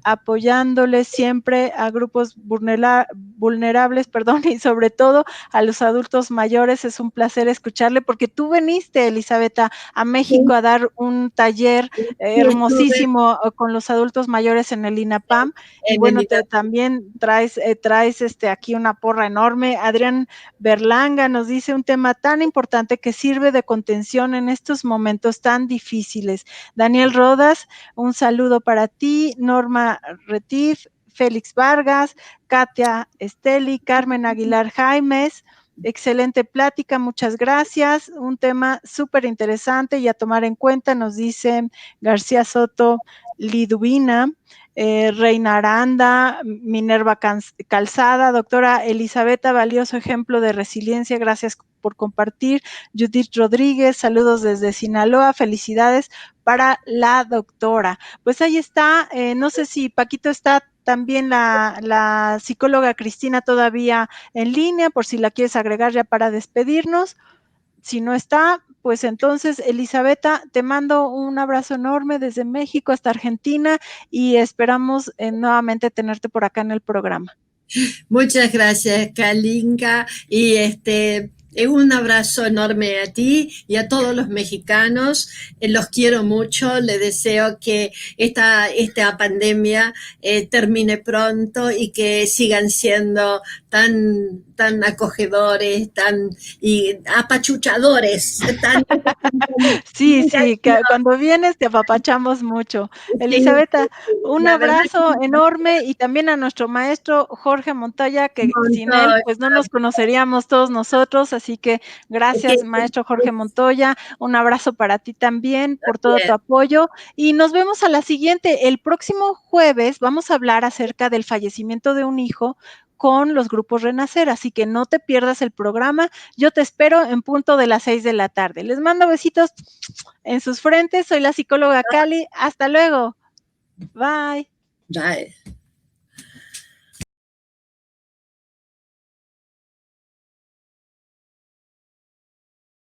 apoyándole siempre a grupos vulnerables, y sobre todo a los adultos mayores. Es un placer escucharle, porque tú veniste, Elisabetta, a México a dar un taller hermosísimo con los adultos mayores en el INAPAM, y bueno, también traes aquí una porra enorme. Adrián Berlanga nos dice, un tema tan importante que sirve de contención en estos momentos tan difíciles. Daniel Rodas, un saludo para ti. Norma Retif, Félix Vargas, Katia Esteli, Carmen Aguilar Jaimes, excelente plática, muchas gracias. Un tema súper interesante y a tomar en cuenta, nos dice García Soto Liduvina, Reina Aranda, Minerva Calzada, doctora Elisabetta, valioso ejemplo de resiliencia, gracias por compartir. Judith Rodríguez, saludos desde Sinaloa, felicidades para la doctora. Pues ahí está, no sé si Paquito está también la psicóloga Cristina todavía en línea, por si la quieres agregar ya para despedirnos. Si no está, pues entonces, Elisabetta, te mando un abrazo enorme desde México hasta Argentina y esperamos nuevamente tenerte por acá en el programa. Muchas gracias, Kalinka, y Un abrazo enorme a ti y a todos los mexicanos. Los quiero mucho. Les deseo que esta pandemia termine pronto y que sigan siendo tan acogedores, y apachuchadores. Sí, sí, cuando vienes te apapachamos mucho. Sí, Elizabeta, un la verdad abrazo que enorme y también a nuestro maestro Jorge Montoya, que sin él, Montoya, pues no nos conoceríamos todos nosotros, así que que gracias, maestro Jorge Montoya. Un abrazo para ti también por todo tu bien, apoyo y nos vemos a la siguiente. El próximo jueves vamos a hablar acerca del fallecimiento de un hijo con los grupos Renacer, así que no te pierdas el programa. Yo te espero en punto de las 6 de la tarde. Les mando besitos en sus frentes. Soy la psicóloga Cali. Hasta luego. Bye. bye.